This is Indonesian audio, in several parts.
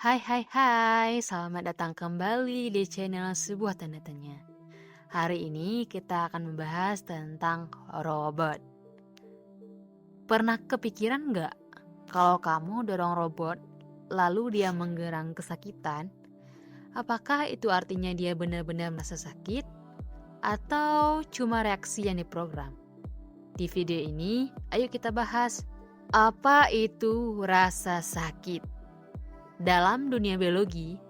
Hai, selamat datang kembali di channel Sebuah Tanda Tanya. Hari ini kita akan membahas tentang robot. Pernah kepikiran nggak kalau kamu dorong robot lalu dia menggerang kesakitan? Apakah itu artinya dia benar-benar merasa sakit? Atau cuma reaksi yang diprogram? Di video ini, ayo kita bahas apa itu rasa sakit. Dalam dunia biologi,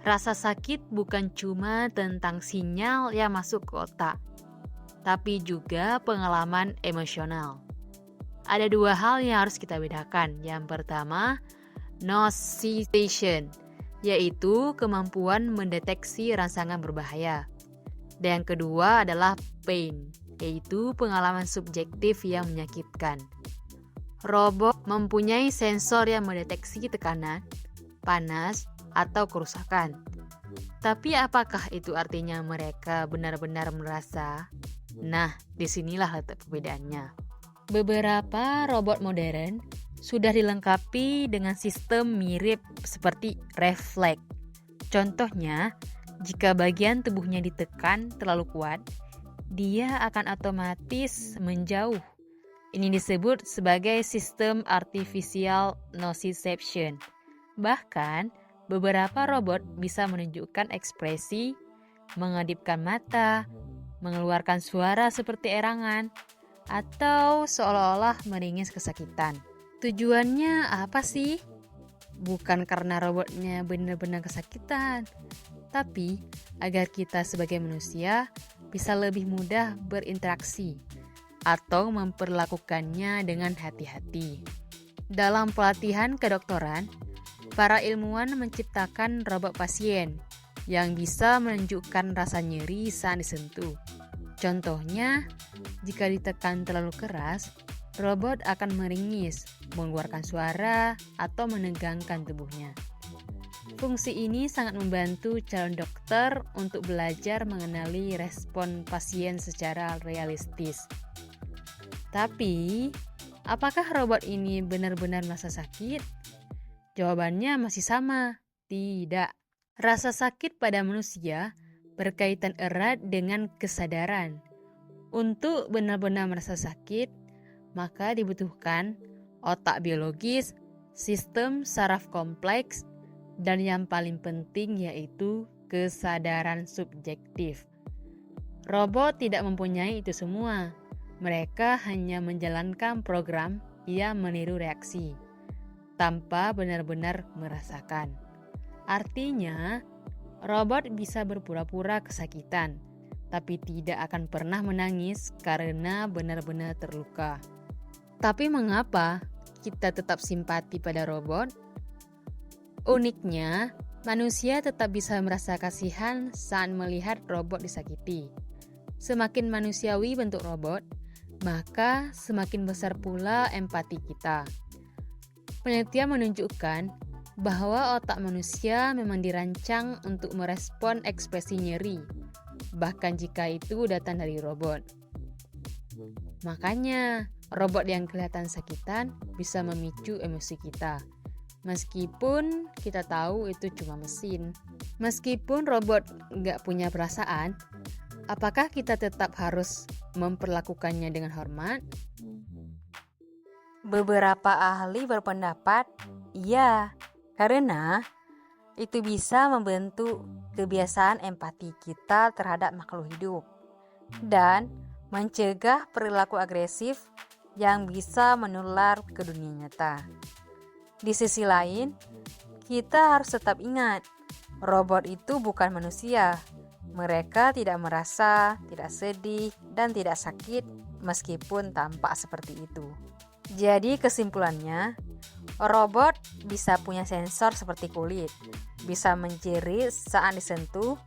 rasa sakit bukan cuma tentang sinyal yang masuk ke otak, tapi juga pengalaman emosional. Ada dua hal yang harus kita bedakan. Yang pertama, nociception, yaitu kemampuan mendeteksi rangsangan berbahaya. Dan yang kedua adalah pain, yaitu pengalaman subjektif yang menyakitkan. Robot mempunyai sensor yang mendeteksi tekanan, panas, atau kerusakan. Tapi apakah itu artinya mereka benar-benar merasa? Nah, disinilah letak perbedaannya. Beberapa robot modern sudah dilengkapi dengan sistem mirip seperti refleks. Contohnya, jika bagian tubuhnya ditekan terlalu kuat, dia akan otomatis menjauh. Ini disebut sebagai sistem artificial nociception. Bahkan, beberapa robot bisa menunjukkan ekspresi, mengedipkan mata, mengeluarkan suara seperti erangan, atau seolah-olah meringis kesakitan. Tujuannya apa sih? Bukan karena robotnya benar-benar kesakitan, tapi agar kita sebagai manusia bisa lebih mudah berinteraksi atau memperlakukannya dengan hati-hati. Dalam pelatihan kedokteran, para ilmuwan menciptakan robot pasien yang bisa menunjukkan rasa nyeri saat disentuh. Contohnya, jika ditekan terlalu keras, robot akan meringis, mengeluarkan suara, atau menegangkan tubuhnya. Fungsi ini sangat membantu calon dokter untuk belajar mengenali respon pasien secara realistis. Tapi, apakah robot ini benar-benar merasa sakit? Jawabannya masih sama, tidak. Rasa sakit pada manusia berkaitan erat dengan kesadaran. Untuk benar-benar merasa sakit, maka dibutuhkan otak biologis, sistem saraf kompleks, dan yang paling penting yaitu kesadaran subjektif. Robot tidak mempunyai itu semua. Mereka hanya menjalankan program yang meniru reaksi, tanpa benar-benar merasakan. Artinya, robot bisa berpura-pura kesakitan, tapi tidak akan pernah menangis karena benar-benar terluka. Tapi mengapa kita tetap simpati pada robot? Uniknya, manusia tetap bisa merasa kasihan saat melihat robot disakiti. Semakin manusiawi bentuk robot, maka semakin besar pula empati kita. Penelitian menunjukkan bahwa otak manusia memang dirancang untuk merespon ekspresi nyeri, bahkan jika itu datang dari robot. Makanya, robot yang kelihatan sakitan bisa memicu emosi kita. Meskipun kita tahu itu cuma mesin. Meskipun robot nggak punya perasaan, apakah kita tetap harus memperlakukannya dengan hormat? Beberapa ahli berpendapat, iya, karena itu bisa membentuk kebiasaan empati kita terhadap makhluk hidup dan mencegah perilaku agresif yang bisa menular ke dunia nyata. Di sisi lain, kita harus tetap ingat, robot itu bukan manusia. Mereka tidak merasa, tidak sedih, dan tidak sakit meskipun tampak seperti itu. Jadi kesimpulannya, robot bisa punya sensor seperti kulit, bisa menjerit saat disentuh,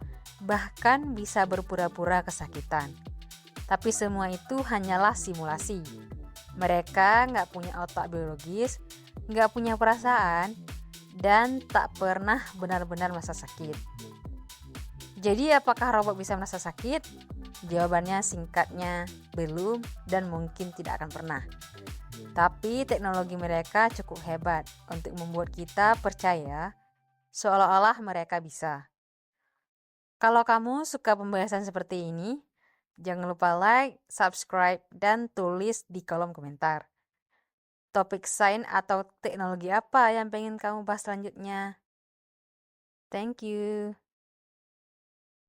bahkan bisa berpura-pura kesakitan. Tapi semua itu hanyalah simulasi. Mereka nggak punya otak biologis, nggak punya perasaan, dan tak pernah benar-benar merasa sakit. Jadi apakah robot bisa merasa sakit? Jawabannya singkatnya, belum dan mungkin tidak akan pernah. Tapi teknologi mereka cukup hebat untuk membuat kita percaya seolah-olah mereka bisa. Kalau kamu suka pembahasan seperti ini, jangan lupa like, subscribe, dan tulis di kolom komentar. Topik sains atau teknologi apa yang pengen kamu bahas selanjutnya? Thank you.